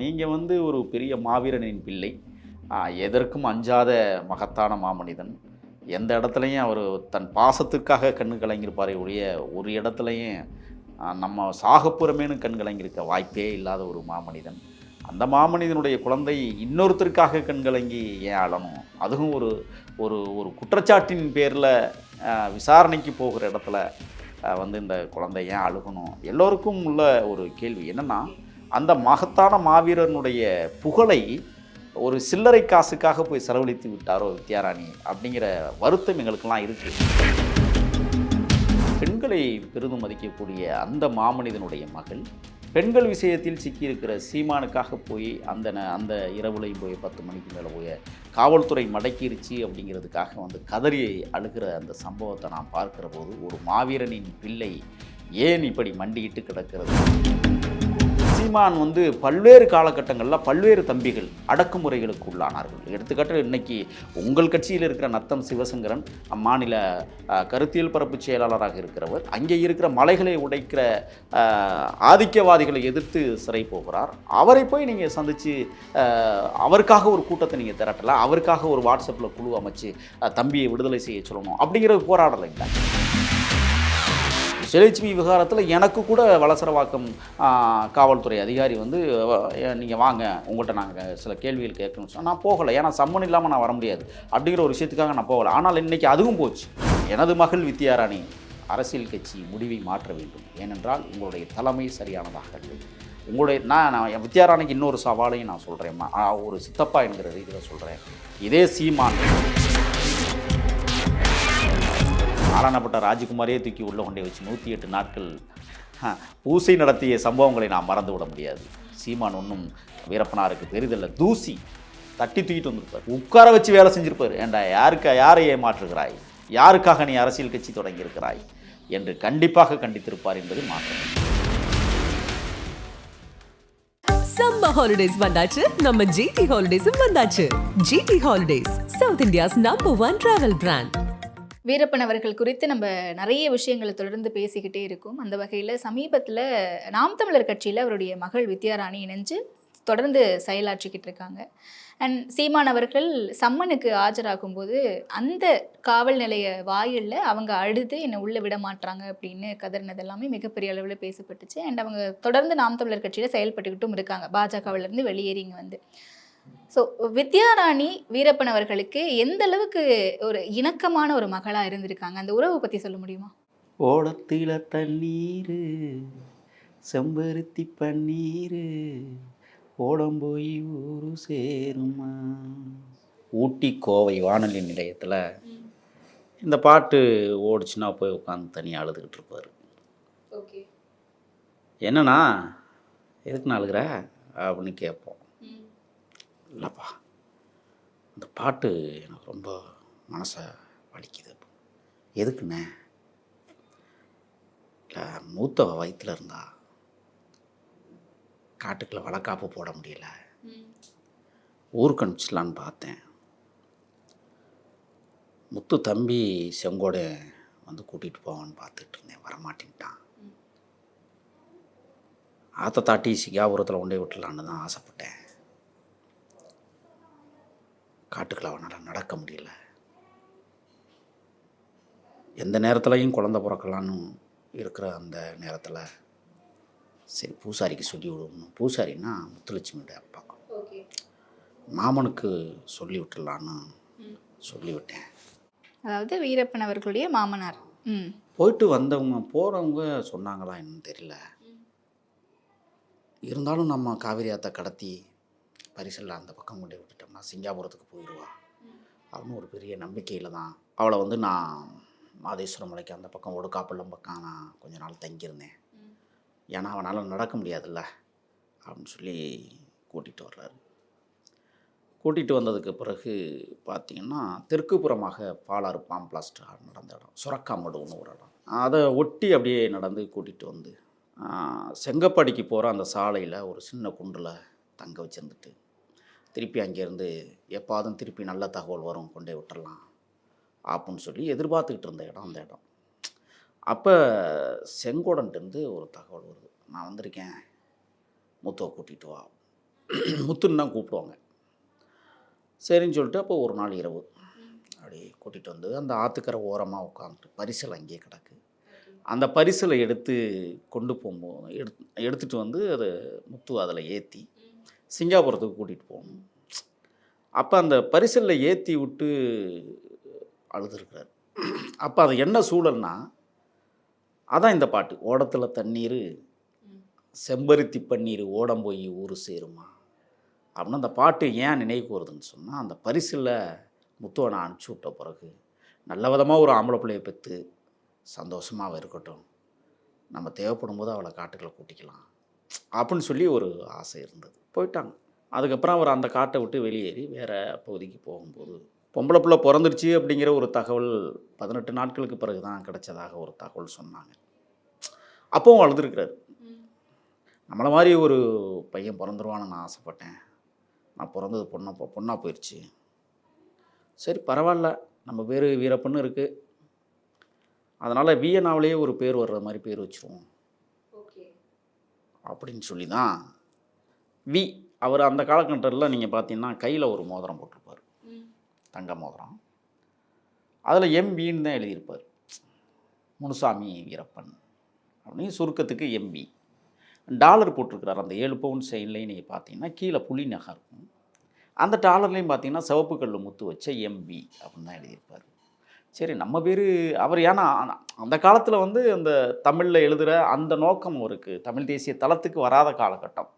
நீங்க வந்து ஒரு பெரிய மாவீரனின் பிள்ளை. எதற்கும் அஞ்சாத மகத்தான மாமனிதன். எந்த இடத்துலயும் அவரு தன் பாசத்துக்காக கண்ணு கலங்கியிருப்பாரே ஒழிய, ஒரு இடத்துலயும் நம்ம சாகப்போறோமேன்னு கண் கலங்கியிருக்க வாய்ப்பே இல்லாத ஒரு மாமனிதன். அந்த மாமனிதனுடைய குழந்தை இன்னொருத்தருக்காக கண் கலங்கி ஏன் அழணும்? அதுவும் ஒரு ஒரு ஒரு குற்றச்சாட்டின் பேர்ல விசாரணைக்கு போகிற இடத்துல வந்து இந்த குழந்தை ஏன் அழுகணும்? எல்லோருக்கும் உள்ள ஒரு கேள்வி என்னன்னா, அந்த மகத்தான மாவீரனுடைய புகழை ஒரு சில்லறை காசுக்காக போய் செலவழித்து விட்டாரோ வித்யாராணி அப்படிங்கிற வருத்தம் எங்களுக்கெல்லாம் இருக்கு. பெண்களை பெரிதும் மதிக்கக்கூடிய அந்த மாமனிதனுடைய மகள் பெண்கள் விஷயத்தில் சிக்கியிருக்கிற சீமானுக்காக போய் அந்த இரவுலையும் போய் 10 மணிக்கு மேலே போய் காவல்துறை மடக்கிருச்சு அப்படிங்கிறதுக்காக வந்து கதறி அழுகிற அந்த சம்பவத்தை நான் பார்க்கிற போது ஒரு மாவீரனின் பிள்ளை ஏன் இப்படி மண்டியிட்டு கிடக்கிறது? சீமான் வந்து பல்வேறு காலகட்டங்களில் பல்வேறு தம்பிகள் அடக்குமுறைகளுக்கு உள்ளானார்கள். எடுத்துக்காட்டு இன்னைக்கு உங்கள் கட்சியில் இருக்கிற நத்தம் சிவசங்கரன் மாநில கருத்தியல் பரப்பு செயலாளராக இருக்கிறவர், அங்கே இருக்கிற மலைகளை உடைக்கிற ஆதிக்கவாதிகளை எதிர்த்து சிறை போகிறார். அவரை போய் நீங்கள் சந்தித்து அவருக்காக ஒரு கூட்டத்தை நீங்கள் திரட்டலை, அவருக்காக ஒரு வாட்ஸ்அப்பில் குழு அமைச்சு தம்பியை விடுதலை செய்ய சொல்லணும் அப்படிங்கிறது போராடலைங்களா? விஜயலட்சுமி விவகாரத்தில் எனக்கு கூட வலசரவாக்கம் காவல்துறை அதிகாரி வந்து நீங்கள் வாங்க உங்கள்கிட்ட நாங்கள் சில கேள்விகள் கேட்கணும்னு சொன்னால் நான் போகலை. ஏன்னா சம்மன் இல்லாமல் நான் வர முடியாது அப்படிங்கிற ஒரு விஷயத்துக்காக நான் போகலை. ஆனால் இன்றைக்கி அதுவும் போச்சு. எனது மகள் வித்யாராணி அரசியல் கட்சி முடிவை மாற்ற வேண்டும். ஏனென்றால் உங்களுடைய தலைமை சரியானதாக இல்லை. உங்களுடைய நான் வித்யாராணிக்கு இன்னொரு சவாலையும் நான் சொல்கிறேன். ஒரு சித்தப்பா என்கிற ரீதியில் சொல்கிறேன். இதே சீமான் ஆளானப்பட்ட ராஜகுமாரியே தூக்கி உள்ளே கொண்டே வச்சு 108 நாட்கள் பூசை நடத்திய சம்பவங்களை நாம் மறந்து விட முடியாது. சீமான் ஒன்றும் வீரப்பனாருக்கு பெரிதல்ல, தூசி தட்டி தூக்கிட்டு வந்திருப்பார், உட்கார வச்சு வேலை செஞ்சுருப்பார். ஏண்டா யாரை ஏமாற்றுகிறாய், யாருக்காக நீ அரசியல் கட்சி தொடங்கியிருக்கிறாய் என்று கண்டிப்பாக கண்டித்திருப்பார் என்பது மாற்றம். சம்மர் ஹாலிடேஸ் வந்தாச்சு, நம்ம ஜிடி ஹாலிடேஸும் வந்தாச்சு. GT holidays, South India's number 1 travel brand. Veerappan அவர்கள் குறித்து நம்ம நிறைய விஷயங்களை தொடர்ந்து பேசிக்கிட்டே இருக்கோம். அந்த வகையில் சமீபத்தில் நாம் தமிழர் கட்சியில் அவருடைய மகள் வித்யாராணி இணைஞ்சு தொடர்ந்து செயலாற்றிக்கிட்டு இருக்காங்க. அண்ட் சீமான் அவர்கள் சம்மனுக்கு ஆஜராகும் போது அந்த காவல் நிலைய வாயிலில் அவங்க அழுது என்னை உள்ளே விட மாட்டாங்க அப்படின்னு கதறினது எல்லாமே மிகப்பெரிய அளவில் பேசப்பட்டுச்சு. அண்ட் அவங்க தொடர்ந்து நாம் தமிழர் கட்சியில் செயல்பட்டுக்கிட்டும் இருக்காங்க, பாஜகவிலேருந்து வெளியேறிங்க வந்து. ஸோ வித்யாராணி வீரப்பன் அவர்களுக்கு எந்த அளவுக்கு ஒரு இணக்கமான ஒரு மகளாக இருந்திருக்காங்க, அந்த உறவை பற்றி சொல்ல முடியுமா? ஓடத்தில தண்ணீர் செம்பருத்தி பன்னீர் ஓடம் போய் ஊரு சேருமா. ஊட்டி கோவை வானொலி நிலையத்தில் இந்த பாட்டு ஓடிச்சுன்னா போய் உட்காந்து தனியாக அழுதுகிட்டு இருப்பார். ஓகே, என்னண்ணா எதுக்குண்ணா அழுகிற அப்படின்னு கேட்போம். இல்லைப்பா, இந்த பாட்டு எனக்கு ரொம்ப மனசை வலிக்குது. எதுக்குண்ணே? இல்லை, மூத்தவ வயிற்றில் இருந்தா காட்டுக்குள்ளே வளக்காப்பு போட முடியல, ஊருக்கு அனுப்பிச்சிடலான்னு பார்த்தேன். முத்து தம்பி செங்கோட வந்து கூட்டிகிட்டு போவான்னு பார்த்துட்டு இருந்தேன், வரமாட்டேன்ட்டான். ஆற்ற தாட்டி சிகாபுரத்தில் கொண்டே விட்டுலான்னு தான் ஆசைப்பட்டேன். காட்டுக்குள்ள அவனால் நடக்க முடியல. எந்த நேரத்துலையும் குழந்தை பிறக்கலான்னு இருக்கிற அந்த நேரத்தில் சரி பூசாரிக்கு சொல்லி விடுவோம். பூசாரின்னா முத்துலட்சுமியோட அப்பா, மாமனுக்கு சொல்லி விட்டுடலான்னு சொல்லிவிட்டேன். அதாவது வீரப்பன் அவர்களுடைய மாமனார். போயிட்டு போகிறவங்க சொன்னாங்களா என்னன்னு தெரியல. இருந்தாலும் நம்ம காவிரி ஆற்றை கடத்தி பரிசலில் அந்த பக்கம் கொண்டே விட்டுட்டோம்னா சிங்காபுரத்துக்கு போயிடுவா அப்படின்னு ஒரு பெரிய நம்பிக்கையில் தான் அவளை வந்து நான் மாதேஸ்வரம் மலைக்கு அந்த பக்கம் ஒடுக்காப்பள்ளம் பக்கம் நான் கொஞ்ச நாள் தங்கியிருந்தேன். ஏன்னா அவனால் நடக்க முடியாதுல்ல அப்படின்னு சொல்லி கூட்டிகிட்டு வர்றாரு. கூட்டிகிட்டு வந்ததுக்கு பிறகு பார்த்திங்கன்னா தெற்குப்புறமாக பாலாறு பாம்பிளாஸ்ட் நடந்த இடம் சுரக்காமடுன்னு ஒரு இடம், அதை ஒட்டி அப்படியே நடந்து கூட்டிகிட்டு வந்து செங்கப்பாடிக்கு போகிற அந்த சாலையில் ஒரு சின்ன குன்றில் தங்க வச்சுருந்துட்டு திருப்பி அங்கேருந்து எப்பாதும் திருப்பி நல்ல தகவல் வரும் கொண்டே விட்டுடலாம் அப்படின்னு சொல்லி எதிர்பார்த்துக்கிட்டு இருந்த இடம் அந்த இடம். அப்போ செங்கோடன்ட்டு ஒரு தகவல் வருது, நான் வந்திருக்கேன், மூத்தவை கூட்டிகிட்டு வா. முத்துன்னு தான் கூப்பிடுவாங்க. சரின்னு சொல்லிட்டு அப்போ ஒரு நாள் இரவு அப்படியே கூட்டிகிட்டு வந்து அந்த ஆற்றுக்கரை ஓரமாக உட்காந்துட்டு பரிசல் அங்கேயே கிடக்கு. அந்த பரிசலை எடுத்து கொண்டு போகும்போது எடுத்துகிட்டு வந்து அதை முத்து அதில் ஏற்றி சிங்காபுரத்துக்கு கூட்டிகிட்டு போகணும். அப்போ அந்த பரிசலில் ஏற்றி விட்டு அழுதுருக்கிறார். அப்போ அது என்ன சூழல்னா, அதான் இந்த பாட்டு, ஓடத்தில் தண்ணீர் செம்பருத்தி பன்னீர் ஓடம் போய் ஊர் சேருமா அப்படின்னு. அந்த பாட்டு ஏன் நினைவுக்கு வருதுன்னு சொன்னால், அந்த பரிசில் முத்துவை நான் அனுப்பிச்சி விட்ட பிறகு நல்ல விதமாக ஒரு ஆம்பளை பிள்ளையை பெற்று சந்தோஷமாக அவள் இருக்கட்டும், நம்ம தேவைப்படும் போது அவளை காட்டுக்களை கூட்டிக்கலாம் அப்படின்னு சொல்லி ஒரு ஆசை இருந்தது. போயிட்டாங்க. அதுக்கப்புறம் அவர் அந்த காட்டை விட்டு வெளியேறி வேறு பகுதிக்கு போகும்போது பொம்பளை பிள்ளை பிறந்துருச்சு அப்படிங்கிற ஒரு தகவல் 18 நாட்களுக்கு பிறகு தான் கிடைச்சதாக ஒரு தகவல் சொன்னாங்க. அப்போவும் அழுதுருக்கிறார். நம்மளை மாதிரி ஒரு பையன் பிறந்துருவான்னு நான் ஆசைப்பட்டேன், நான் பிறந்தது பொண்ணாக போயிடுச்சு. சரி பரவாயில்ல, நம்ம பேர் வீரப்பன்னு இருக்குது, அதனால் வியனாவிலேயே ஒரு பேர் வர்ற மாதிரி பேர் வச்சுருவோம் அப்படின்னு சொல்லி தான் வி. அவர் அந்த காலகட்டத்தில் நீங்கள் பார்த்தீங்கன்னா கையில் ஒரு மோதிரம் போட்டிருப்பார், தங்க மோதிரம். அதில் எம்பின்னு தான் எழுதியிருப்பார், முனுசாமி வீரப்பன் அப்படின்னு சுருக்கத்துக்கு எம்பி. டாலர் போட்டிருக்கிறார். அந்த 7 பவுண்ட் செயின்லேயும் நீங்கள் பார்த்தீங்கன்னா கீழே புலி நகை இருக்கும். அந்த டாலர்லேயும் பார்த்தீங்கன்னா சிவப்பு கல் முத்து வச்ச எம்பி அப்படின்னு தான் எழுதியிருப்பார். சரி நம்ம பேர் அவர், ஏன்னா அந்த காலத்தில் வந்து அந்த தமிழில் எழுதுகிற அந்த நோக்கம் இருக்குது, தமிழ் தேசிய தளத்துக்கு வராத காலகட்டம்.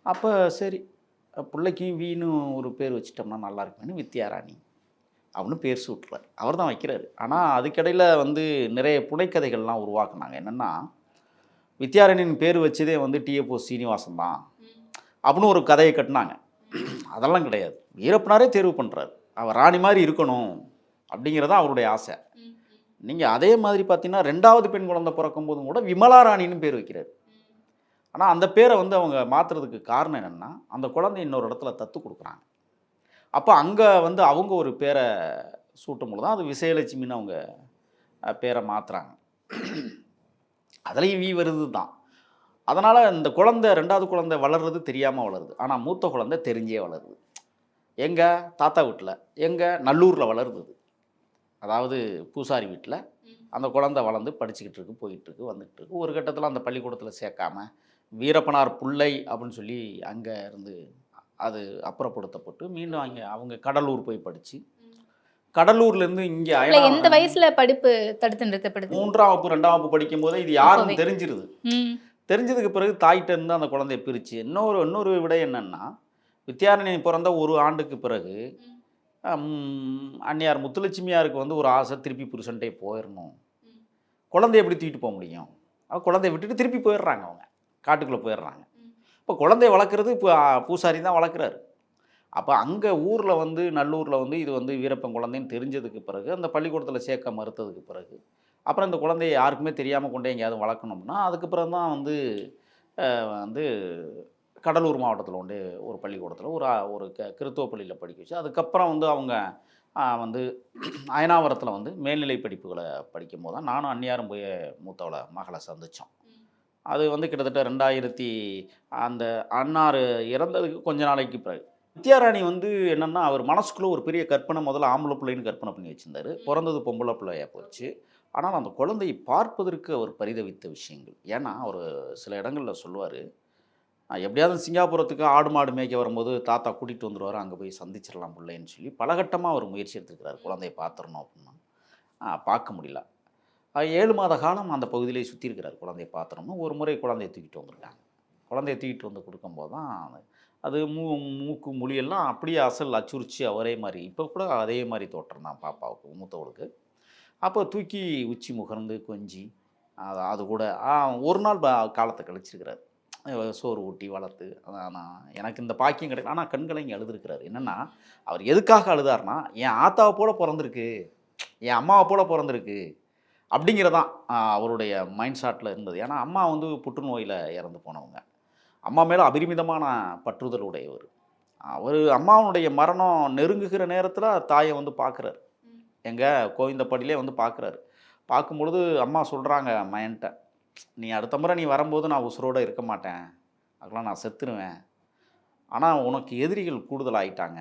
அப்போ சரி பிள்ளைக்கும் வீணு ஒரு பேர் வச்சிட்டோம்னா நல்லா இருக்குன்னு வித்யாராணி அப்படின்னு பேர் சூட்டுறார். அவர் தான் வைக்கிறாரு. ஆனால் அதுக்கிடையில் வந்து நிறைய புனைக்கதைகள்லாம் உருவாக்குனாங்க. என்னென்னா, வித்யாரண்யன் பேர் வச்சதே வந்து டிஎஃப்ஓ சீனிவாசன் தான் அப்படின்னு ஒரு கதையை கட்டினாங்க. அதெல்லாம் கிடையாது, வீரப்பனாரே தேர்வு பண்ணுறாரு, அவர் ராணி மாதிரி இருக்கணும் அப்படிங்கிறதான் அவருடைய ஆசை. நீங்கள் அதே மாதிரி பார்த்தீங்கன்னா 2வது பெண் குழந்தை பிறக்கும் போதும் கூட விமலா ராணின்னு பேர் வைக்கிறார். ஆனால் அந்த பேரை வந்து அவங்க மாற்றுறதுக்கு காரணம் என்னென்னா, அந்த குழந்தை இன்னொரு இடத்துல தத்து கொடுக்குறாங்க. அப்போ அங்கே வந்து அவங்க ஒரு பேரை சூட்டும் போது தான் அது விசயலட்சுமின்னு அவங்க பேரை மாற்றுறாங்க. அதுலேயும் வி வருது தான். அதனால் இந்த குழந்தை 2வது குழந்தை வளர்றது தெரியாமல் வளருது, ஆனால் மூத்த குழந்தை தெரிஞ்சே வளருது. எங்கே தாத்தா வீட்டில், எங்கே நல்லூரில் வளருது. அதாவது பூசாரி வீட்டில் அந்த குழந்தை வளர்ந்து படிச்சுக்கிட்டு இருக்கு, போயிட்டுருக்கு, வந்துக்கிட்டு இருக்கு. ஒரு கட்டத்தில் அந்த பள்ளிக்கூடத்தில் சேர்க்காம வீரப்பனார் புள்ளை அப்படின்னு சொல்லி அங்கே இருந்து அது அப்புறப்படுத்தப்பட்டு மீண்டும் அவங்க கடலூர் போய் படித்து, கடலூர்லேருந்து இங்கே எந்த வயசுல படிப்பு தடுத்து நிறுத்தப்படுது? 3ஆம் வகுப்பு 2ஆம் வகுப்பு படிக்கும் போதே இது யாருன்னு தெரிஞ்சிருது. தெரிஞ்சதுக்கு பிறகு தாய்கிட்ட இருந்து அந்த குழந்தைய பிரித்து இன்னொரு விட என்னென்னா, வித்யாரண்யன் பிறந்த ஒரு ஆண்டுக்கு பிறகு அன்னியார் முத்துலட்சுமியாருக்கு வந்து ஒரு ஆசை, திருப்பி புருஷன்ட்டே போயிடணும். குழந்தைய எப்படி தூக்கிட்டு போக முடியும்? குழந்தைய விட்டுட்டு திருப்பி போயிடுறாங்க, அவங்க காட்டுக்குள்ளே போயிடுறாங்க. இப்போ குழந்தைய வளர்க்குறது இப்போ பூசாரி தான் வளர்க்குறாரு. அப்போ அங்கே ஊரில் வந்து நல்லூரில் வந்து இது வந்து வீரப்பன் குழந்தைன்னு தெரிஞ்சதுக்கு பிறகு அந்த பள்ளிக்கூடத்தில் சேர்க்க மறுத்ததுக்கு பிறகு அப்புறம் இந்த குழந்தைய யாருக்குமே தெரியாமல் கொண்டே எங்கேயாவது வளர்க்கணும்னா அதுக்கப்புறம் தான் வந்து வந்து கடலூர் மாவட்டத்தில் உண்டு ஒரு பள்ளிக்கூடத்தில் ஒரு கிறித்துவ பள்ளியில் படிக்க வச்சு, அதுக்கப்புறம் வந்து அவங்க வந்து அயனாவரத்தில் வந்து மேல்நிலை படிப்புகளை படிக்கும் போது தான் நானும் அந்நியாரும் போய் மூத்தவளை மகளை சந்தித்தோம். அது வந்து கிட்டத்தட்ட 2000 அந்த அன்னார் இறந்ததுக்கு கொஞ்ச நாளைக்கு பிறகு. வித்யாராணி வந்து என்னென்னா, அவர் மனசுக்குள்ளே ஒரு பெரிய கற்பனை, முதல்ல ஆம்பளை பிள்ளைன்னு கற்பனை பண்ணி வச்சுருந்தார். பிறந்தது பொம்பளை பிள்ளையாக போச்சு. ஆனால் அந்த குழந்தையை பார்ப்பதற்கு அவர் பரிதவித்த விஷயங்கள். ஏன்னா அவர் சில இடங்களில் சொல்லுவார், எப்படியாவது சிங்காபுரத்துக்கு ஆடு மாடு மேய்க்க வரும்போது தாத்தா கூட்டிகிட்டு வந்துடுவார், அங்கே போய் சந்திச்சிடலாம் பிள்ளைன்னு சொல்லி பலகட்டமாக அவர் முயற்சி எடுத்துருக்கிறார் குழந்தையை பார்த்துடணும் அப்படின்னா. பார்க்க முடியல. 7 மாத காலம் அந்த பகுதியிலே சுற்றி இருக்கிறார் குழந்தையை பார்த்துறோம்னா. ஒரு முறை குழந்தையை தூக்கிட்டு வந்திருக்காங்க. குழந்தையை தூக்கிட்டு வந்து கொடுக்கும்போது தான் அது மூக்கு மொழியெல்லாம் அப்படியே அசல் அச்சுரிச்சு அவரே மாதிரி, இப்போ கூட அதே மாதிரி தோற்றம் தான் பாப்பாவுக்கு, மூத்தவளுக்கு. அப்போ தூக்கி உச்சி முகர்ந்து கொஞ்சி அது கூட ஒரு நாள் காலத்தை கழிச்சிருக்கிறார். சோறு ஊட்டி வளர்த்து. நான் எனக்கு இந்த பாக்கியம் கிடைக்கும். ஆனால் கண்களை இங்கே அழுதுருக்கிறார். என்னென்னா, அவர் எதுக்காக அழுதார்னா, என் ஆத்தாவை போல் பிறந்திருக்கு, என் அம்மாவை போல் பிறந்திருக்கு அப்படிங்கிறதான் அவருடைய மைண்ட் ஷாட்டில் இருந்தது. ஏன்னா அம்மா வந்து புற்றுநோயில் இறந்து போனவங்க. அம்மா மேலே அபரிமிதமான பற்றுதல் உடையவர். அவர் அம்மாவனுடைய மரணம் நெருங்குகிற நேரத்தில் தாயை வந்து பார்க்குறாரு, எங்கள் கோவிந்தப்படியிலே வந்து பார்க்குறாரு. பார்க்கும்பொழுது அம்மா சொல்கிறாங்க மயன்ட்ட, நீ அடுத்த முறை நீ வரும்போது நான் உசுரோடு இருக்க மாட்டேன், அதெல்லாம் நான் செத்துருவேன் ஆனால் உனக்கு எதிரிகள் கூடுதலாயிட்டாங்க.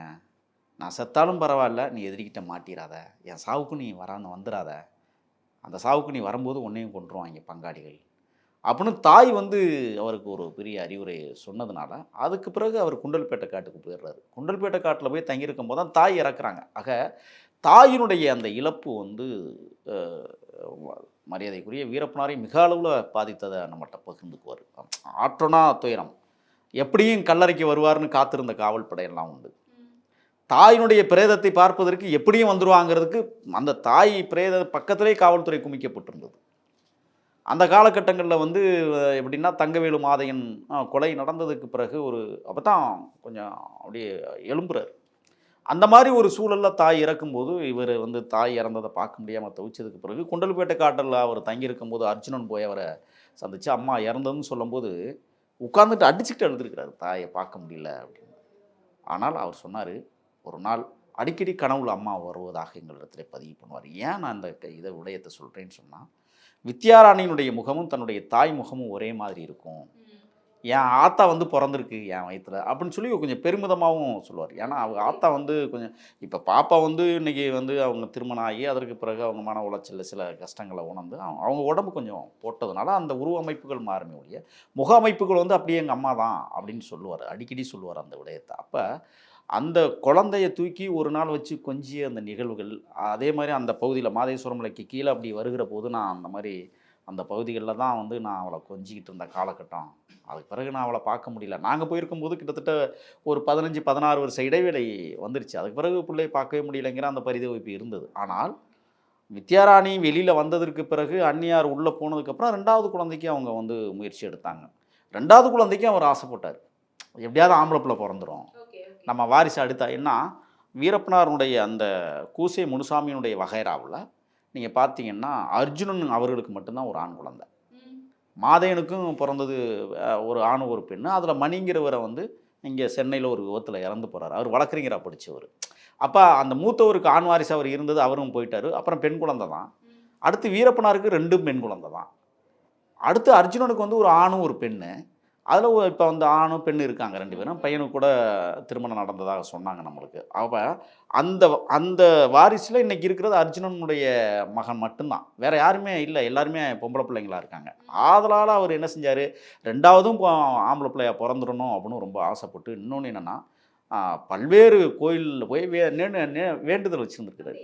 நான் செத்தாலும் பரவாயில்ல, நீ எதிரிக்கிட்ட மாட்டிராத. என் சாவுக்கு நீ வந்துடாத. அந்த சாவுக்கு நீ வரும்போது உன்னையும் கொன்றுவாங்க பங்காளிகள். அப்படின்னு தாய் வந்து அவருக்கு ஒரு பெரிய அறிவுரை சொன்னதுனால, அதுக்கு பிறகு அவர் குண்டல்பேட்டை காட்டுக்கு போயிடுறாரு. குண்டல்பேட்டை காட்டில் போய் தங்கியிருக்கும் போது தான் தாய் இறக்குறாங்க. ஆக தாயினுடைய அந்த இழப்பு வந்து அ மரியாதைக்குரிய வீரப்பனாரை மிக அளவில் பாதித்ததை நம்மகிட்ட பகிர்ந்துக்குவார். ஆற்றோனா துயரம். எப்படியும் கல்லறைக்கு வருவார்னு காத்திருந்த காவல் படையெல்லாம் உண்டு. தாயினுடைய பிரேதத்தை பார்ப்பதற்கு எப்படியும் வந்துருவாங்கிறதுக்கு அந்த தாய் பிரேத பக்கத்திலே காவல்துறை குமிக்கப்பட்டிருந்தது. அந்த காலகட்டங்களில் வந்து எப்படின்னா தங்கவேலு மாதையன் கொலை நடந்ததுக்கு பிறகு அப்போ தான் கொஞ்சம் அப்படியே எழும்புறார். அந்த மாதிரி ஒரு சூழலில் தாய் இறக்கும்போது இவர் வந்து தாய் இறந்ததை பார்க்க முடியாமல் தவிச்சதுக்கு பிறகு குண்டல்பேட்டை காட்டில் அவர் தங்கியிருக்கும்போது அர்ஜுனன் போய் அவரை சந்தித்து அம்மா இறந்ததுன்னு சொல்லும்போது உட்காந்துட்டு அடிச்சுக்கிட்டு எழுதிருக்கிறாரு, தாயை பார்க்க முடியல அப்படின்னு. ஆனால் அவர் சொன்னார், ஒரு நாள் அடிக்கடி கனவுல அம்மா வருவதாக எங்களிடத்தில் பதிவு பண்ணுவார். ஏன் நான் இந்த விடயத்தை சொல்கிறேன்னு சொன்னால், வித்யாராணியினுடைய முகமும் தன்னுடைய தாய் முகமும் ஒரே மாதிரி இருக்கும். என் ஆத்தா வந்து பிறந்திருக்கு என் வயிற்றுல அப்படின்னு சொல்லி கொஞ்சம் பெருமிதமாகவும் சொல்லுவார். ஏன்னா அவங்க ஆத்தா வந்து கொஞ்சம் இப்போ பாப்பா வந்து இன்றைக்கி வந்து அவங்க திருமணம் ஆகி அதற்கு பிறகு அவங்க மன உளைச்சலில் சில கஷ்டங்களை உணர்ந்து அவங்க உடம்பு கொஞ்சம் போட்டதுனால அந்த உருவ அமைப்புகள் மாறுமே ஒழிய முக அமைப்புகள் வந்து அப்படியே எங்கள் அம்மா தான் அப்படின்னு சொல்லுவார், அடிக்கடி சொல்லுவார் அந்த விடயத்தை. அப்போ அந்த குழந்தைய தூக்கி ஒரு நாள் வச்சு கொஞ்சிய அந்த நிகழ்வுகள், அதே மாதிரி அந்த பகுதியில் மாதேஸ்வரம் மலைக்கு கீழே அப்படி வருகிற போது நான் அந்த மாதிரி அந்த பகுதிகளில் தான் வந்து நான் அவளை கொஞ்சிக்கிட்டு இருந்த காலகட்டம். அதுக்கு பிறகு நான் அவளை பார்க்க முடியல. நாங்கள் போயிருக்கும்போது கிட்டத்தட்ட ஒரு 15-16 வருஷ இடைவேளை வந்துருச்சு. அதுக்கு பிறகு பிள்ளையை பார்க்கவே முடியலைங்கிற அந்த பரிதவிப்பு இருந்தது. ஆனால் வித்யாராணி வெளியில் வந்ததற்கு பிறகு அந்நியார் உள்ளே போனதுக்கப்புறம் 2வது குழந்தைக்கு அவங்க வந்து முயற்சி எடுத்தாங்க. 2வது குழந்தைக்கும் அவர் ஆசைப்பட்டார், எப்படியாவது ஆம்பளை பிள்ளை பிறந்துடும், நம்ம வாரிசு அடுத்தா. ஏன்னா வீரப்பனாருடைய அந்த கூசை முனுசாமியினுடைய வகைராவில் நீங்கள் பார்த்தீங்கன்னா அர்ஜுனன் அவர்களுக்கு மட்டும்தான் ஒரு ஆண் குழந்தை. மாதையனுக்கும் பிறந்தது ஒரு ஆண் ஒரு பெண்ணு. அதில் மணிங்கிறவரை வந்து இங்கே சென்னையில் ஒரு விபத்தில் இறந்து போகிறார். அவர் வழக்கறிஞராக படித்தவர். அப்போ அந்த மூத்தவருக்கு ஆண் வாரிசு அவர் இருந்தது, அவரும் போயிட்டார். அப்புறம் பெண் குழந்தை தான். அடுத்து வீரப்பனாருக்கு 2 பெண் குழந்தை தான். அடுத்து அர்ஜுனனுக்கு வந்து ஒரு ஆணும் ஒரு பெண்ணு. அதில் இப்போ வந்து ஆணும் பெண்ணு இருக்காங்க 2 பேரும். பையனுக்கு கூட திருமணம் நடந்ததாக சொன்னாங்க நம்மளுக்கு. அப்போ அந்த அந்த வாரிசில் இன்றைக்கி இருக்கிறது அர்ஜுனனுடைய மகன் மட்டும்தான், வேறு யாருமே இல்லை. எல்லாருமே பொம்பளை பிள்ளைங்களாக இருக்காங்க. ஆதலால் அவர் என்ன செஞ்சார், 2வதும் ஆம்பளை பிள்ளையா பிறந்துடணும் அப்படின்னு ரொம்ப ஆசைப்பட்டு, இன்னொன்று என்னென்னா பல்வேறு கோயிலில் போய் வேண்டுதல் வச்சுருந்துருக்கிறார்.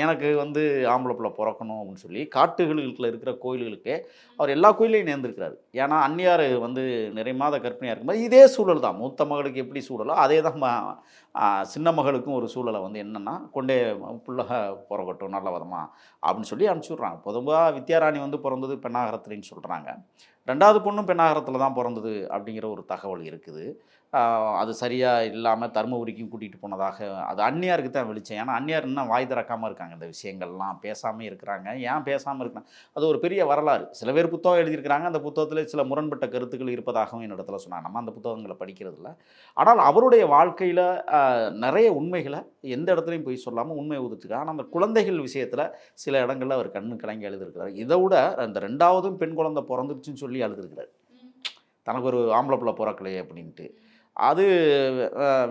எனக்கு வந்து ஆம்பளை பிள்ளை பிறக்கணும் அப்படின்னு சொல்லி காட்டுகளுக்குள்ள இருக்கிற கோயில்களுக்கே அவர் எல்லா கோயிலையும் நேர்ந்திருக்கிறார். ஏன்னா அந்நியார் வந்து நிறை மாத கர்ப்பிணியாக இருக்கும்போது இதே சூழல் தான். மூத்த மகளுக்கு எப்படி சூழலோ அதே தான் சின்ன மகளுக்கும் ஒரு சூழலை வந்து என்னென்னா கொண்டே பிள்ளை பிறக்கட்டும் நல்ல விதமா அப்படின்னு சொல்லி அனுப்பிச்சி விட்றாங்க. பொதுவாக வித்யாராணி வந்து பிறந்தது பெண்ணாகரத்துலன்னு சொல்கிறாங்க. 2வது பொண்ணும் பெண்ணாகரத்தில் தான் பிறந்தது அப்படிங்கிற ஒரு தகவல் இருக்குது. அது சரியாக இல்லாமல் தருமபுரிக்கும் கூட்டிகிட்டு போனதாக அது அந்நியாருக்கு தான் வெளிச்சம். ஏன்னா அந்நியார் இன்னும் வாய் திறக்காமல் இருக்காங்க, இந்த விஷயங்கள்லாம் பேசாமல் இருக்கிறாங்க. ஏன் பேசாமல் இருக்கிறாங்க, அது ஒரு பெரிய வரலாறு. சில பேர் புத்தகம் எழுதியிருக்கிறாங்க, அந்த புத்தகத்தில் சில முரண்பட்ட கருத்துக்கள் இருப்பதாகவும் என்னிடத்துல சொன்னாங்க. நம்ம அந்த புத்தகங்களை படிக்கிறதில்ல. ஆனால் அவருடைய வாழ்க்கையில் நிறைய உண்மைகளை எந்த இடத்துலையும் போய் சொல்லாமல் உண்மை உதிர்த்துக்காங்க. ஆனால் அந்த குழந்தைகள் விஷயத்தில் சில இடங்களில் அவர் கண்ணு கலங்கி எழுதியிருக்கிறார். இதை விட அந்த 2வதும் பெண் குழந்தை பிறந்துருச்சுன்னு சொல்லி எழுதியிருக்கிறார், தனக்கு ஒரு ஆம்பளை பிள்ளை பிறக்கலையே அப்படின்ட்டு. அது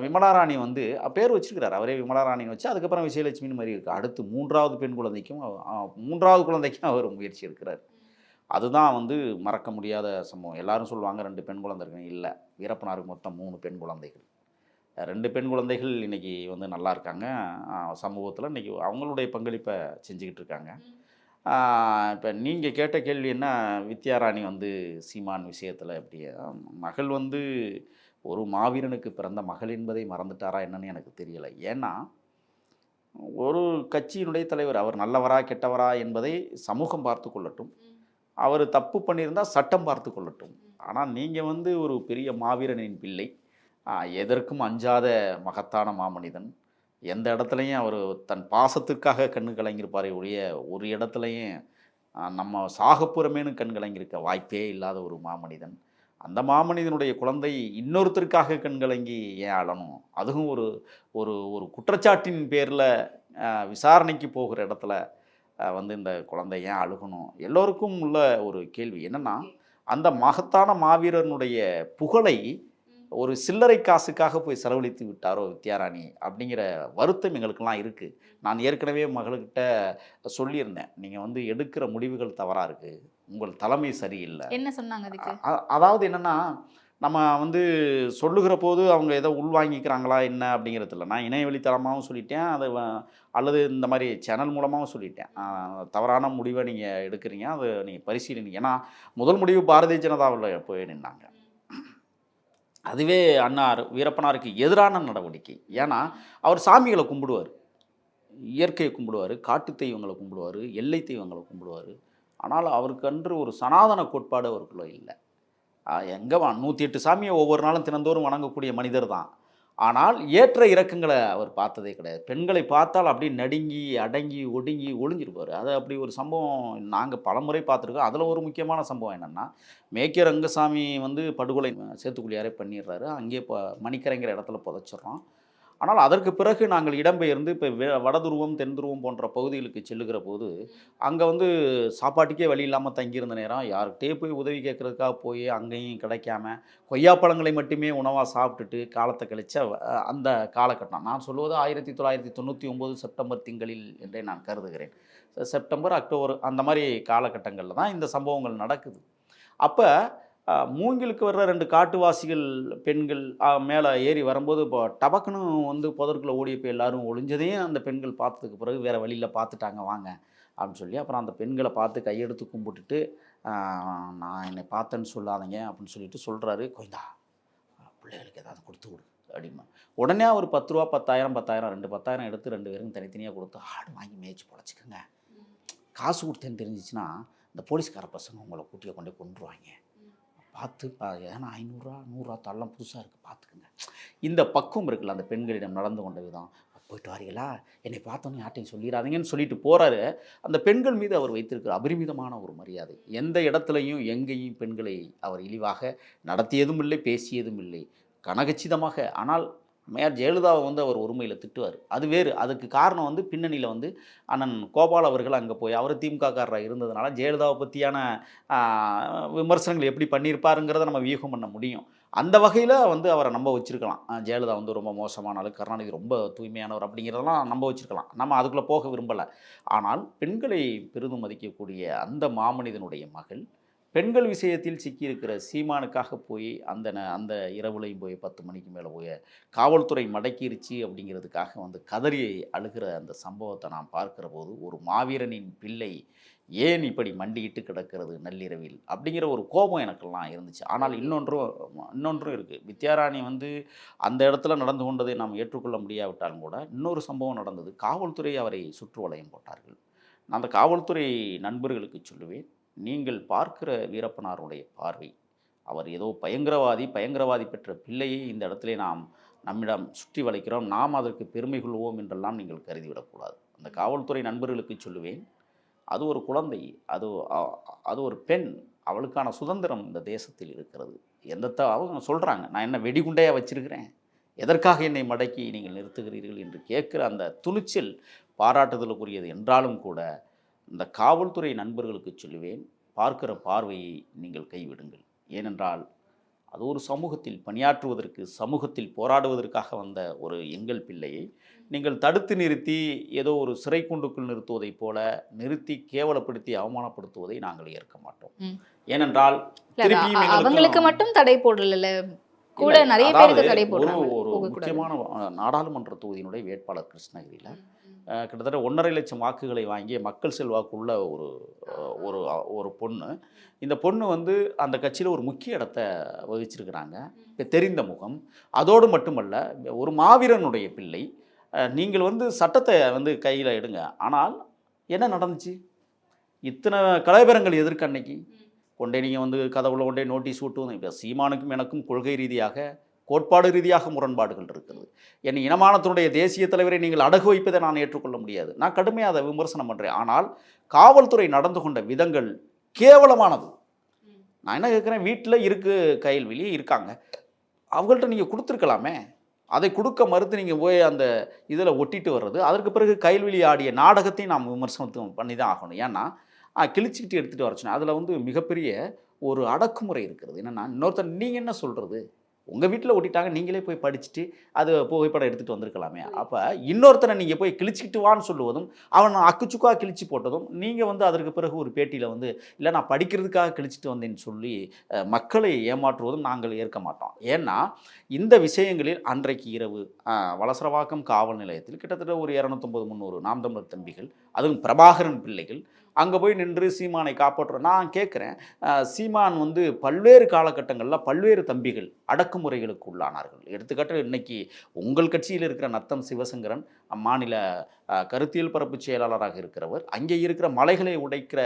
விமலாராணி வந்து பேர் வச்சிருக்கிறார், அவரே விமலாராணின்னு வச்சு. அதுக்கப்புறம் விஜயலட்சுமின்னு மாதிரி இருக்குது. அடுத்து 3வது பெண் குழந்தைக்கும் 3வது குழந்தைக்கும் அவர் முயற்சி எடுக்கிறார். அதுதான் வந்து மறக்க முடியாத சம்பவம். எல்லாரும் சொல்லுவாங்க 2 பெண் குழந்தை இருக்குன்னு. இல்லை, வீரப்பனாருக்கு மொத்தம் 3 பெண் குழந்தைகள். 2 பெண் குழந்தைகள் இன்றைக்கி வந்து நல்லா இருக்காங்க சமூகத்தில். இன்றைக்கி அவங்களுடைய பங்களிப்பை செஞ்சுக்கிட்டு இருக்காங்க. இப்போ நீங்கள் கேட்ட கேள்வி என்ன, வித்யாராணி வந்து சீமான் விஷயத்தில் எப்படி மகள் வந்து ஒரு மாவீரனுக்கு பிறந்த மகள் என்பதை மறந்துட்டாரா என்னன்னு எனக்கு தெரியலை. ஏன்னா ஒரு கட்சியினுடைய தலைவர், அவர் நல்லவரா கெட்டவரா என்பதை சமூகம் பார்த்து கொள்ளட்டும், அவர் தப்பு பண்ணியிருந்தால் சட்டம் பார்த்து கொள்ளட்டும். ஆனால் நீங்கள் வந்து ஒரு பெரிய மாவீரனின் பிள்ளை, எதற்கும் அஞ்சாத மகத்தான மாமனிதன். எந்த இடத்துலையும் அவர் தன் பாசத்திற்காக கண்ணு கலங்கியிருப்பாரே ஒழிய ஒரு இடத்துலையும் நம்ம சாகப்புறமேனு கண் கலங்கியிருக்க வாய்ப்பே இல்லாத ஒரு மாமனிதன். அந்த மாமனிதனுடைய குழந்தை இன்னொருத்தருக்காக கண்கலங்கி ஏன் அழணும்? அதுவும் ஒரு ஒரு ஒரு குற்றச்சாட்டின் பேரில் விசாரணைக்கு போகிற இடத்துல வந்து இந்த குழந்தை ஏன் அழுகணும்? எல்லோருக்கும் உள்ள ஒரு கேள்வி என்னென்னா, அந்த மகத்தான மாவீரனுடைய புகழை ஒரு சில்லறை காசுக்காக போய் செலவழித்து விட்டாரோ வித்யாராணி அப்படிங்கிற வருத்தம் எங்களுக்கெல்லாம் இருக்குது. நான் ஏற்கனவே மகள்கிட்ட சொல்லியிருந்தேன், நீங்கள் வந்து எடுக்கிற முடிவுகள் தவறாக இருக்குது, உங்கள் தலைமை சரியில்லை. என்ன சொன்னாங்க அதுக்கு? அதாவது என்னென்னா, நம்ம வந்து சொல்லுகிற போது அவங்க ஏதோ உள்வாங்கிக்கிறாங்களா என்ன அப்படிங்கிறது இல்லை. நான் இணையவழி தளமாகவும் சொல்லிட்டேன், அதை அல்லது இந்த மாதிரி சேனல் மூலமாகவும் சொல்லிட்டேன். தவறான முடிவை நீங்கள் எடுக்கிறீங்க, அதை நீங்கள் பரிசீலனை. ஏன்னா முதல் முடிவு பாரதிய ஜனதாவில் போய் நின்னாங்க. அதுவே அண்ணார் வீரப்பனாருக்கு எதிரான நடவடிக்கை. ஏன்னா அவர் சாமிகளை கும்பிடுவார், இயற்கையை கும்பிடுவார், காட்டு தெய்வங்களை கும்பிடுவார், எல்லை தெய்வங்களை கும்பிடுவார். ஆனால் அவருக்கன்று ஒரு சனாதன கோட்பாடு அவருக்குள்ள இல்லை. எங்கே 108 சாமியை ஒவ்வொரு நாளும் தினந்தோறும் வணங்கக்கூடிய மனிதர் தான். ஆனால் ஏற்ற இறக்கங்களை அவர் பார்த்ததே கிடையாது. பெண்களை பார்த்தால் அப்படி நடுங்கி அடங்கி ஒடுங்கி ஒளிஞ்சிருப்பார். அது அப்படி ஒரு சம்பவம் நாங்கள் பலமுறை பார்த்துருக்கோம். அதில் ஒரு முக்கியமான சம்பவம் என்னென்னா, மேக்கே ரங்கசாமி வந்து படுகொலை சேத்துக்குழியாரே பண்ணிடுறாரு. அங்கே இப்போ மணிக்கரைங்கிற இடத்துல புதைச்சிட்றோம். ஆனால் அதற்கு பிறகு நாங்கள் இடம்பெயர்ந்து இப்போ வடதுருவம் தென்துருவம் போன்ற பகுதிகளுக்கு செல்லுகிற போது அங்கே வந்து சாப்பாட்டுக்கே வழி இல்லாமல் தங்கியிருந்த நேரம் யார்கிட்டே போய் உதவி கேட்குறதுக்காக போய் அங்கேயும் கிடைக்காம கொய்யாப்பழங்களை மட்டுமே உணவாக சாப்பிட்டுட்டு காலத்தை கழிச்ச அந்த காலகட்டம். நான் சொல்லுவது 1999 செப்டம்பர் திங்களில் என்றே நான் கருதுகிறேன். செப்டம்பர் அக்டோபர் அந்த மாதிரி காலகட்டங்களில் தான் இந்த சம்பவங்கள் நடக்குது. அப்போ மூங்கிலுக்கு வர்ற 2 காட்டுவாசிகள் பெண்கள் மேலே ஏறி வரும்போது இப்போ டபக்குன்னு வந்து புதற்குள்ளே ஓடிய போய் எல்லாரும் ஒளிஞ்சதையும் அந்த பெண்கள் பார்த்ததுக்கு பிறகு வேறு வழியில் பார்த்துட்டாங்க வாங்க அப்படின்னு சொல்லி, அப்புறம் அந்த பெண்களை பார்த்து கையெடுத்து கும்பிட்டுட்டு நான் என்னை பார்த்தேன்னு சொல்லாதீங்க அப்படின்னு சொல்லிட்டு சொல்கிறாரு. கொய்தா பிள்ளைகளுக்கு ஏதாவது கொடுத்து விடு அப்படிமா. உடனே அவர் 10 ரூபா 10,000 2 10,000 எடுத்து 2 பேருக்கும் தனித்தனியாக கொடுத்து ஆடு வாங்கி மேய்ச்சி பொழைச்சிக்கோங்க. காசு கொடுத்தேன்னு தெரிஞ்சிச்சுன்னா இந்த போலீஸ்கார பசங்க உங்களை கூட்டியை கொண்டே கொண்டுருவாங்க. பார்த்து ஏன்னா 500 100 தள்ளம் புதுசாக இருக்குது பார்த்துக்குங்க. இந்த பக்குவம் இருக்குல்ல அந்த பெண்களிடம் நடந்து கொண்ட விதம். போயிட்டு வாரீங்களா, என்னை பார்த்தோன்னே யார்ட்டையும் சொல்லிடாதீங்கன்னு சொல்லிட்டு போகிறாரு. அந்த பெண்கள் மீது அவர் வைத்திருக்கிற அபரிமிதமான ஒரு மரியாதை. எந்த இடத்துலையும் எங்கேயும் பெண்களை அவர் இழிவாக நடத்தியதும் இல்லை, பேசியதும் இல்லை. கனகச்சிதமாக. ஆனால் மேயர் ஜெயலலிதாவை வந்து அவர் ஒருமையில் திட்டுவார். அது வேறு. அதுக்கு காரணம் வந்து பின்னணியில் வந்து அண்ணன் கோபால் அவர்கள் அங்கே போய் அவர் திமுககாரராக இருந்ததுனால ஜெயலலிதாவை பற்றியான விமர்சனங்கள் எப்படி பண்ணியிருப்பாருங்கிறத நம்ம வியூகம் பண்ண முடியும். அந்த வகையில் வந்து அவரை நம்ப வச்சுருக்கலாம். ஜெயலலிதா வந்து ரொம்ப மோசமானாலும் கருணாநிதி ரொம்ப தூய்மையானவர் அப்படிங்கிறதெல்லாம் நம்ப வச்சுருக்கலாம். நம்ம அதுக்குள்ளே போக விரும்பலை. ஆனால் பெண்களை பெரிதும் மதிக்கக்கூடிய அந்த மாமனிதனுடைய மகள் பெண்கள் விஷயத்தில் சிக்கியிருக்கிற சீமானுக்காக போய் அந்த இரவுலையும் போய் 10 மணிக்கு மேலே போய் காவல்துறை மடக்கிருச்சு அப்படிங்கிறதுக்காக வந்து கதறி அழுகிற அந்த சம்பவத்தை நான் பார்க்குற போது ஒரு மாவீரனின் பிள்ளை ஏன் இப்படி மண்டியிட்டு கிடக்கிறது நள்ளிரவில் அப்படிங்கிற ஒரு கோபம் எனக்கெல்லாம் இருந்துச்சு. ஆனால் இன்னொன்றும் இருக்குது. வித்யாராணி வந்து அந்த இடத்துல நடந்து கொண்டதை நாம் ஏற்றுக்கொள்ள முடியாவிட்டாலும் கூட இன்னொரு சம்பவம் நடந்தது. காவல்துறை அவரை சுற்று வளையம் போட்டார்கள். நான் அந்த காவல்துறை நண்பர்களுக்கு சொல்லுவேன், நீங்கள் பார்க்கிற வீரப்பனாருடைய பார்வை, அவர் ஏதோ பயங்கரவாதி பெற்ற பிள்ளையை இந்த இடத்துல நம்மிடம் சுற்றி வளைக்கிறோம், நாம் அதற்கு பெருமை கொள்வோம் என்றெல்லாம் நீங்கள் கருதிவிடக்கூடாது. அந்த காவல்துறை நண்பர்களுக்கு சொல்லுவேன், அது ஒரு குழந்தை, அது ஒரு பெண், அவளுக்கான சுதந்திரம் இந்த தேசத்தில் இருக்கிறது. அவங்க சொல்கிறாங்க, நான் என்ன வெடிகுண்டையாக வச்சிருக்கிறேன், எதற்காக என்னை மடக்கி நீங்கள் நிறுத்துகிறீர்கள் என்று கேட்குற அந்த துணிச்சல் பாராட்டுதலுக்குரியது என்றாலும் கூட இந்த காவல்துறை நண்பர்களுக்கு சொல்லுவேன், பார்க்கிற பார்வையை நீங்கள் கைவிடுங்கள். ஏனென்றால் அது ஒரு சமூகத்தில் பணியாற்றுவதற்கு, சமூகத்தில் போராடுவதற்காக வந்த ஒரு எங்கள் பிள்ளையை நீங்கள் தடுத்து நிறுத்தி ஏதோ ஒரு சிறை கூண்டுக்குள் நிறுத்துவதைப் போல நிறுத்தி கேவலப்படுத்தி அவமானப்படுத்துவதை நாங்கள் ஏற்க மாட்டோம். ஏனென்றால் அவங்களுக்கு மட்டும் தடை போடல, கூட நிறைய பேருக்கு தடை போடுறாங்க. ஒரு முக்கியமான நாடாளுமன்ற தொகுதியினுடைய வேட்பாளர் கிருஷ்ணகிரியில் கிட்டத்தட்ட 1.5 லட்சம் வாக்குகளை வாங்கிய மக்கள் செல்வாக்குள்ள ஒரு பொண்ணு. இந்த பொண்ணு வந்து அந்த கட்சியில் ஒரு முக்கிய இடத்த வகிச்சிருக்கிறாங்க, தெரிந்த முகம். அதோடு மட்டுமல்ல, ஒரு மாவீரனுடைய பிள்ளை. நீங்கள் வந்து சட்டத்தை வந்து கையில் எடுங்க. ஆனால் என்ன நடந்துச்சு? இத்தனை கலைபரங்கள் எதற்கு அன்னைக்கு கொண்டே நீங்கள் வந்து கதவுல கொண்டே நோட்டீஸ் விட்டு, இப்போ சீமானுக்கும் எனக்கும் கொள்கை ரீதியாக கோட்பாடு ரீதியாக முரண்பாடுகள் இருக்கிறது. என் இனமானத்தினுடைய தேசிய தலைவரை நீங்கள் அடகு வைப்பதை நான் ஏற்றுக்கொள்ள முடியாது. நான் கடுமையாக அதை விமர்சனம் பண்ணுறேன். ஆனால் காவல்துறை நடந்து கொண்ட விதங்கள் கேவலமானது. நான் என்ன கேட்குறேன், வீட்டில் கையில் வெளியே இருக்காங்க, அவங்கள்ட்ட நீங்கள் கொடுத்துருக்கலாமே. அதை கொடுக்க மறுத்து நீங்கள் போய் அந்த இதில் ஒட்டிட்டு வர்றது, அதற்கு பிறகு கைல்வெளி ஆடிய நாடகத்தையும் நாம் விமர்சனத்தை பண்ணி தான் ஆகணும். ஏன்னா கிழிச்சிக்கிட்டு எடுத்துகிட்டு வரச்சுன்னா அதில் வந்து மிகப்பெரிய ஒரு அடக்குமுறை இருக்கிறது. என்னென்னா, இன்னொருத்தர் நீங்கள் என்ன சொல்கிறது, உங்கள் வீட்டில் ஒட்டிட்டாங்க, நீங்களே போய் படிச்சுட்டு அது புகைப்படம் எடுத்துகிட்டு வந்திருக்கலாமே. அப்போ இன்னொருத்தனை நீங்கள் போய் கிழிச்சிக்கிட்டு வான்னு சொல்லுவதும், அவன் அக்குச்சுக்கா கிழிச்சு போட்டதும், நீங்கள் வந்து அதற்கு பிறகு ஒரு பேட்டியில் வந்து இல்லை நான் படிக்கிறதுக்காக கிழிச்சிட்டு வந்தேன்னு சொல்லி மக்களை ஏமாற்றுவதும் நாங்கள் ஏற்க மாட்டோம். ஏன்னா இந்த விஷயங்களில் அன்றைக்கு இரவு வலசரவாக்கம் காவல் நிலையத்தில் கிட்டத்தட்ட ஒரு 250-300 நாம் தமிழர் தம்பிகள், அதுவும் பிரபாகரன் பிள்ளைகள் அங்கே போய் நின்று சீமானை காப்பாற்றுறோம். நான் கேட்குறேன், சீமான் வந்து பல்வேறு காலகட்டங்களில் பல்வேறு தம்பிகள் அடக்குமுறைகளுக்கு உள்ளானார்கள். எடுத்துக்காட்டு இன்னைக்கு உங்கள் கட்சியில் இருக்கிற நத்தம் சிவசங்கரன் மாநில கருத்தியல் பரப்பு செயலாளராக இருக்கிறவர், அங்கே இருக்கிற மலைகளை உடைக்கிற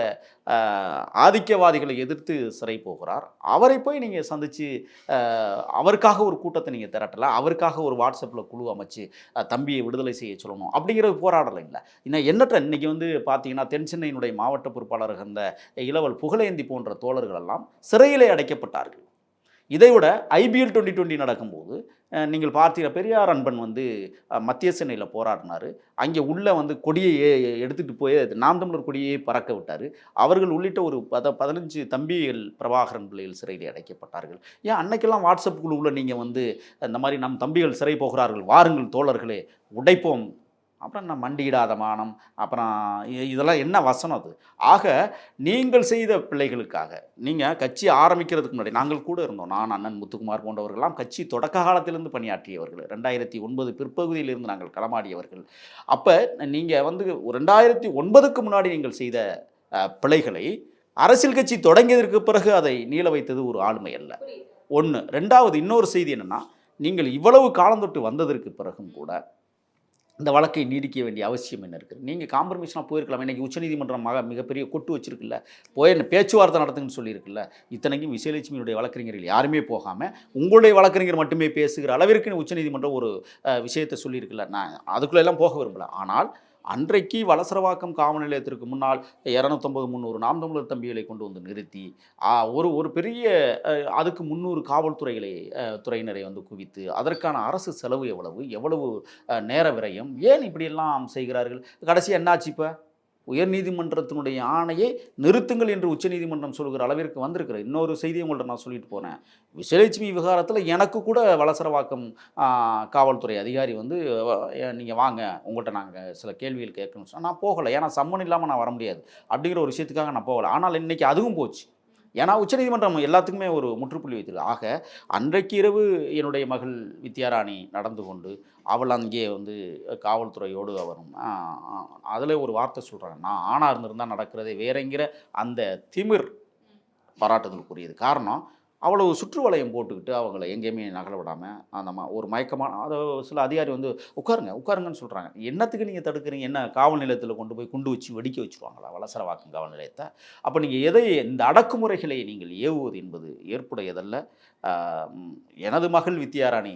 ஆதிக்கவாதிகளை எதிர்த்து சிறை போகிறார். அவரை போய் நீங்கள் சந்தித்து அவருக்காக ஒரு கூட்டத்தை நீங்கள் திரட்டலை, அவருக்காக ஒரு வாட்ஸ்அப்பில் குழு அமைச்சு தம்பியை விடுதலை செய்ய சொல்லணும் அப்படிங்கிற போராடலை இல்லை. இன்னும் எண்ணற்ற இன்றைக்கி வந்து பார்த்தீங்கன்னா தென் சென்னையினுடைய மாவட்ட பொறுப்பாளர்கள் அந்த இளவல் புகழேந்தி போன்ற தோழர்கள் எல்லாம் சிறையிலே அடைக்கப்பட்டார்கள். இதைவிட IBL 2020 நடக்கும்போது நீங்கள் பார்த்தீங்கன்னா பெரியார் அன்பன் வந்து மத்திய சென்னையில் போராடினார். அங்கே உள்ளே வந்து கொடியை எடுத்துகிட்டு போய் நாம் தமிழர் கொடியை பறக்க விட்டார். அவர்கள் உள்ளிட்ட ஒரு 15 தம்பிகள் பிரபாகரன் பிள்ளைகள் சிறையில் அடைக்கப்பட்டார்கள். ஏன் அன்னைக்கெல்லாம் வாட்ஸ்அப் குழுவில் நீங்கள் வந்து இந்த மாதிரி நம் தம்பிகள் சிறை போகிறார்கள், வாருங்கள் தோழர்களே உடைப்போம், அப்புறம் நான் மண்டியிடாத மானம், அப்புறம் இதெல்லாம் என்ன வசனம் அது? ஆக நீங்கள் செய்த பிள்ளைகளுக்காக நீங்கள் கட்சி ஆரம்பிக்கிறதுக்கு முன்னாடி நாங்கள் கூட இருந்தோம். நான், அண்ணன் முத்துக்குமார் போன்றவர்கள்லாம் கட்சி தொடக்க காலத்திலிருந்து பணியாற்றியவர்கள். 2009 பிற்பகுதியிலிருந்து நாங்கள் களமாடியவர்கள். அப்போ நீங்கள் வந்து 2009க்கு முன்னாடி நீங்கள் செய்த பிள்ளைகளை அரசியல் கட்சி தொடங்கியதற்கு பிறகு அதை நீள வைத்தது ஒரு ஆளுமை அல்ல. ஒன்று. ரெண்டாவது இன்னொரு செய்தி என்னென்னா, நீங்கள் இவ்வளவு காலம் தொட்டு வந்ததற்கு பிறகும் கூட இந்த வழக்கை நீடிக்க வேண்டிய அவசியம் என்ன இருக்குது? நீங்கள் காம்ப்ரமைஸ்லாம் போயிருக்கலாம். இன்றைக்கி உச்சநீதிமன்றம் மிகப்பெரிய கொட்டு வச்சுருக்குல்ல, போய் பேச்சுவார்த்தை நடத்துங்கன்னு சொல்லியிருக்குல்ல. இத்தனைக்கும் விஜயலட்சுமியுடைய வழக்கறிஞர்கள் யாருமே போகாமல் உங்களுடைய வழக்கறிஞர் மட்டுமே பேசுகிற அளவிற்கு உச்சநீதிமன்றம் ஒரு விஷயத்தை சொல்லியிருக்குல்ல. நான் அதுக்குள்ளெல்லாம் போக விரும்பலை. ஆனால் அன்றைக்கு வலசரவாக்கம் காவல் நிலையத்திற்கு முன்னால் 250-300 நாம் தமிழர் தம்பிகளை கொண்டு வந்து நிறுத்தி ஒரு பெரிய அதுக்கு 300 துறையினரை வந்து குவித்து அதற்கான அரசு செலவு எவ்வளவு நேர விரயம், ஏன் இப்படியெல்லாம் செய்கிறார்கள்? கடைசி என்னாச்சு? இப்போ உயர்நீதிமன்றத்தினுடைய ஆணையை நிறுத்துங்கள் என்று உச்சநீதிமன்றம் சொல்கிற அளவிற்கு வந்திருக்கிற இன்னொரு செய்தியை உங்கள்கிட்ட நான் சொல்லிட்டு போனேன். விஜயலட்சுமி விவகாரத்தில் எனக்கு கூட வலசரவாக்கம் காவல்துறை அதிகாரி வந்து நீங்கள் வாங்க, உங்கள்கிட்ட நாங்கள் சில கேள்விகள் கேட்கணும்னு சொன்னால் நான் போகலை. ஏன்னா சம்மன் இல்லாமல் நான் வர முடியாது அப்படிங்கிற ஒரு விஷயத்துக்காக நான் போகலை. ஆனால் இன்றைக்கி அதுவும் போச்சு. ஏன்னா உச்சநீதிமன்றம் எல்லாத்துக்குமே ஒரு முற்றுப்புள்ளி வைத்தது. ஆக அன்றைக்கு இரவு என்னுடைய மகள் வித்யாராணி நடந்து கொண்டு அவள் அங்கே வந்து காவல்துறையோடு அவரும் அதில் ஒரு வார்த்தை சொல்கிறாங்க, நான் ஆணாக இருந்திருந்தால் நடக்கிறதே வேறங்கிற அந்த திமிர் பாராட்டுதலுக்குரியது. காரணம் அவ்வளவு சுற்று வளையம் போட்டுக்கிட்டு அவங்கள எங்கேயுமே நகல விடாமல் அந்த ஒரு மயக்கமான அதை சில அதிகாரி வந்து உட்காருங்கன்னு சொல்கிறாங்க. என்னத்துக்கு நீங்கள் தடுக்கிறீங்க? என்ன காவல் நிலையத்தில் கொண்டு போய் குண்டு வச்சு வெடிக்க வச்சுருவாங்களா வலசரவாக்கம் காவல் நிலையத்தை? அப்போ நீங்கள் இந்த அடக்குமுறைகளை நீங்கள் ஏவுவது என்பது ஏற்புடையதல்ல. எனது மகள் வித்யாராணி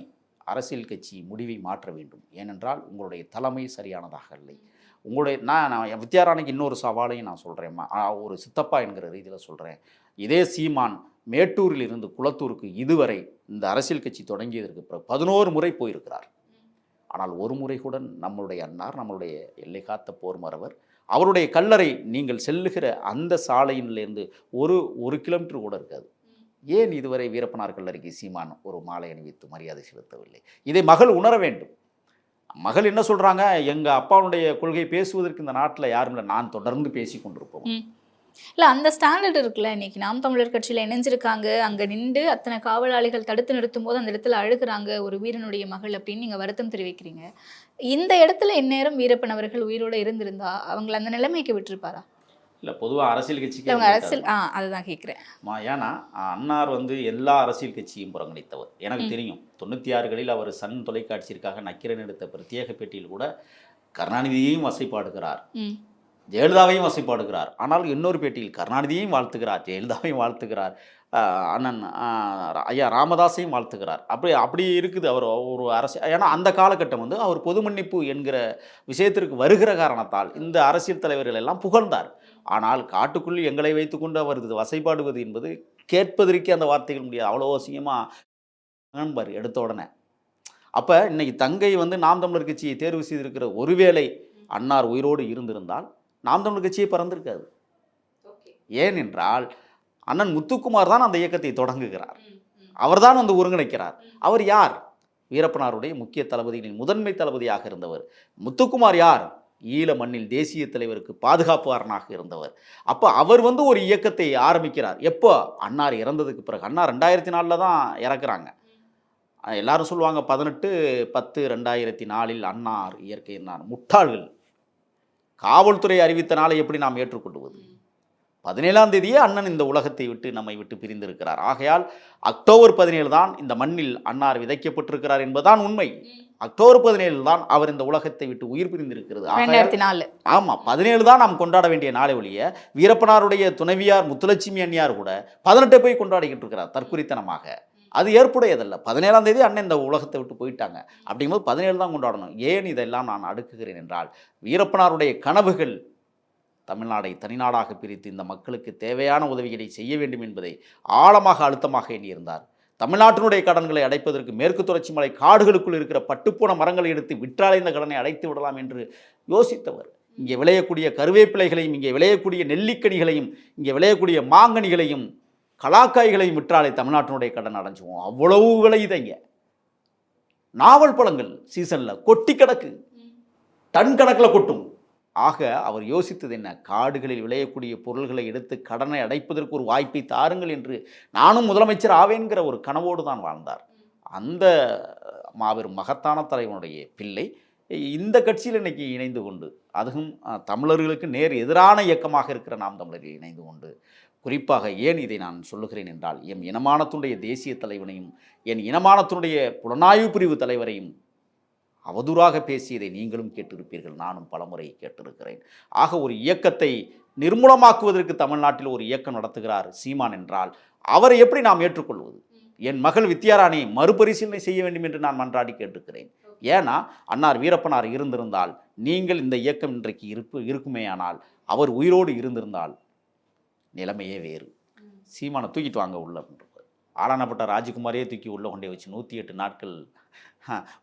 அரசியல் கட்சி முடிவை மாற்ற வேண்டும். ஏனென்றால் உங்களுடைய தலைமை சரியானதாக இல்லை. உங்களுடைய நான் வித்யாராணிக்கு இன்னொரு சவாலையும் நான் சொல்கிறேன், ஒரு சித்தப்பா என்கிற ரீதியில் சொல்கிறேன். இதே சீமான் மேட்டூரில் இருந்து குளத்தூருக்கு இதுவரை இந்த அரசியல் கட்சி தொடங்கியதற்கு பிறகு 11 முறை போயிருக்கிறார். ஆனால் ஒரு முறை கூட நம்மளுடைய அன்னார், நம்மளுடைய எல்லை காத்த போர் மறவர், அவருடைய கல்லறை நீங்கள் செல்லுகிற அந்த சாலையிலிருந்து ஒரு கிலோமீட்டர் கூட இருக்காது. ஏன் இதுவரை வீரப்பனார் கல்லறைக்கு சீமான் ஒரு மாலை அணிவித்து மரியாதை செலுத்தவில்லை? இதை மகள் உணர வேண்டும். மகள் என்ன சொல்கிறாங்க, எங்கள் அப்பாவுடைய கொள்கை பேசுவதற்கு இந்த நாட்டில் யாரும் இல்லை, நான் தொடர்ந்து பேசி கொண்டிருப்போம். இல்லை, அந்த ஸ்டாண்டர்ட் இருக்குல்ல. இன்னைக்கு நாம் தமிழர் கட்சியில் இணைஞ்சிருக்காங்க, அங்கே நின்று அத்தனை காவலாளிகள் தடுத்து நிறுத்தும் போது அந்த இடத்துல அழுகிறாங்க ஒரு வீரனுடைய மகள் அப்படின்னு நீங்கள் வருத்தம் தெரிவிக்கிறீங்க. இந்த இடத்துல இந்நேரம் வீரப்பன் அவர்கள் உயிரோடு இருந்திருந்தா அவங்களை அந்த நிலைமைக்கு விட்டுருப்பாரா? இல்லை, பொதுவாக அரசியல் கட்சிக்கு அவங்க அரசியல் அதுதான் கேட்குறேன். ஏன்னா அன்னார் வந்து எல்லா அரசியல் கட்சியும் புறக்கணித்தவர். எனக்கு தெரியும் 96களில் அவர் சன் தொலைக்காட்சியிற்காக நக்கீரன் எடுத்த பிரத்யேக பேட்டியில் கூட கருணாநிதியையும் வசைப்பாடுகிறார், ஜெயலலிதாவையும் வசைப்பாடுகிறார். ஆனால் இன்னொரு பேட்டியில் கருணாநிதியையும் வாழ்த்துகிறார், ஜெயலலிதாவையும் வாழ்த்துகிறார், அண்ணன் ஐயா ராமதாஸையும் வாழ்த்துகிறார். அப்படி இருக்குது அவர் ஒரு அரசியல். ஏன்னா அந்த காலகட்டம் வந்து அவர் பொது மன்னிப்பு என்கிற விஷயத்திற்கு வருகிற காரணத்தால் இந்த அரசியல் தலைவர்கள் எல்லாம் புகழ்ந்தார். ஆனால் காட்டுக்குள் எங்களை வைத்துக்கொண்டு அவர் வசைப்பாடுவது என்பது கேட்பதற்கே அந்த வார்த்தைகள் முடியாது. அவ்வளோ அவசியமாக எடுத்த உடனே. அப்போ இன்னைக்கு தங்கை வந்து நாம் தமிழர் கட்சியை தேர்வு செய்திருக்கிற ஒருவேளை அன்னார் உயிரோடு இருந்திருந்தால் நாம் தமிழர் கட்சியை பறந்திருக்காது. ஏனென்றால் அண்ணன் முத்துக்குமார் தான் அந்த இயக்கத்தை தொடங்குகிறார். அவர்தான் வந்து ஒருங்கிணைக்கிறார். அவர் யார்? வீரப்பனாருடைய முக்கிய தளபதிகளின் முதன்மை தளபதியாக இருந்தவர். முத்துக்குமார் யார்? ஈழ மண்ணில் தேசிய தலைவருக்கு பாதுகாப்பாளனாக இருந்தவர். அப்போ அவர் வந்து ஒரு இயக்கத்தை ஆரம்பிக்கிறார். எப்போ? அன்னார் இறந்ததுக்கு பிறகு. அண்ணா 2004 தான் இறக்குறாங்க. எல்லாரும் சொல்லுவாங்க 18/10/2004 அன்னார் இயற்கையினார். முட்டாள்கள். காவல்துறை அறிவித்த நாளை எப்படி நாம் ஏற்றுக்கொள்வது? 17ஆம் தேதியே அண்ணன் இந்த உலகத்தை விட்டு நம்மை விட்டு பிரிந்திருக்கிறார். ஆகையால் அக்டோபர் 17 தான் இந்த மண்ணில் அன்னார் விதைக்கப்பட்டிருக்கிறார் என்பதுதான் உண்மை. அக்டோபர் 17 தான் அவர் இந்த உலகத்தை விட்டு உயிர் பிரிந்திருக்கிறது. 2004. ஆமாம், 17 தான் நாம் கொண்டாட வேண்டிய நாளை ஒழிய வீரப்பனாருடைய துணைவியார் முத்துலட்சுமி அண்ணியார் கூட 18 போய் கொண்டாடிக்கிட்டு இருக்கிறார் தற்குறித்தனமாக. அது ஏற்புடையதல்ல. 17ஆம் தேதி அண்ணன் இந்த உலகத்தை விட்டு போயிட்டாங்க. அப்படிங்கும்போது 17 தான் கொண்டாடணும். ஏன் இதெல்லாம் நான் அடுக்குகிறேன் என்றால், வீரப்பனாருடைய கனவுகள் தமிழ்நாடை தனிநாடாக பிரித்து இந்த மக்களுக்கு தேவையான உதவிகளை செய்ய வேண்டும் என்பதை ஆழமாக அழுத்தமாக எண்ணியிருந்தார். தமிழ்நாட்டினுடைய கடன்களை அடைப்பதற்கு மேற்கு தொடர்ச்சி மலை காடுகளுக்குள் இருக்கிற பட்டுப்போன மரங்களை எடுத்து விற்றாலே இந்த கடனை அடைத்து விடலாம் என்று யோசித்தவர். இங்கே விளையக்கூடிய கருவேப்பிலைகளையும், இங்கே விளையக்கூடிய நெல்லிக்கனிகளையும், இங்கே விளையக்கூடிய மாங்கனிகளையும், கலாக்காய்களையும் விற்றாலே தமிழ்நாட்டினுடைய கடன் அடைஞ்சுவோம். அவ்வளவு விளையுதைங்க. நாவல் பழங்கள் சீசனில் கொட்டி கிடக்கு, டன் கணக்கில் கொட்டும். ஆக அவர் யோசித்தது என்ன? காடுகளில் விளையக்கூடிய பொருள்களை எடுத்து கடனை அடைப்பதற்கு ஒரு வாய்ப்பை தாருங்கள் என்று நானும் முதலமைச்சர் ஆவேன்கிற ஒரு கனவோடு தான் வாழ்ந்தார். அந்த மாபெரும் மகத்தான தலைவனுடைய பிள்ளை இந்த கட்சியில் இன்னைக்கு இணைந்து கொண்டு, அதுவும் தமிழர்களுக்கு நேர் எதிரான இயக்கமாக இருக்கிற நாம் தமிழர்கள் இணைந்து கொண்டு, குறிப்பாக ஏன் இதை நான் சொல்லுகிறேன் என்றால், என் இனமானத்தினுடைய தேசிய தலைவனையும் என் இனமானத்தினுடைய புலனாய்வு பிரிவு தலைவரையும் அவதூறாக பேசியதை நீங்களும் கேட்டிருப்பீர்கள், நானும் பலமுறை கேட்டிருக்கிறேன். ஆக ஒரு இயக்கத்தை நிர்மூலமாக்குவதற்கு தமிழ்நாட்டில் ஒரு இயக்கம் நடத்துகிறார் சீமான் என்றால் அவரை எப்படி நாம் ஏற்றுக்கொள்வது? என் மகள் வித்யாராணி மறுபரிசீலனை செய்ய வேண்டும் என்று நான் மன்றாடி கேட்டிருக்கிறேன். ஏன்னா அன்னார் வீரப்பனார் இருந்திருந்தால், நீங்கள் இந்த இயக்கம் இன்றைக்கு இருக்குமேயானால், அவர் உயிரோடு இருந்திருந்தால் நிலைமையே வேறு. சீமானை தூக்கிட்டு வாங்க உள்ள அப்படின்றார். ஆளானப்பட்ட ராஜகுமாரையே தூக்கி உள்ள கொண்டே வச்சு 108 நாட்கள்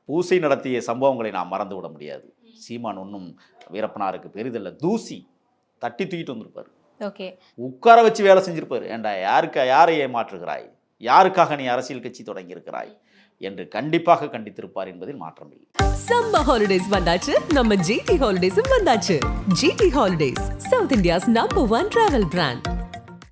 பூசை நடத்திய சம்பவங்களை நாம் மறந்து விட முடியாது. சீமான் ஒன்றும் வீரப்பனாருக்கு பெரிதல்ல, தூசி தட்டி தூக்கிட்டு வந்திருப்பார். ஓகே, உட்கார வச்சு வேலை செஞ்சிருப்பார். ஏண்டா யாரை ஏமாற்றுகிறாய், யாருக்காக நீ அரசியல் கட்சி தொடங்கி இருக்கிறாய் என்று கண்டிப்பாக கண்டித்திருப்பார் என்பதில் மாற்றமில்லை. சம்மர் ஹாலிடேஸ் வந்தாச்சு, நம்ம ஜிடி ஹாலிடேஸும் வந்தாச்சு. GT holidays, South India's number 1 travel brand.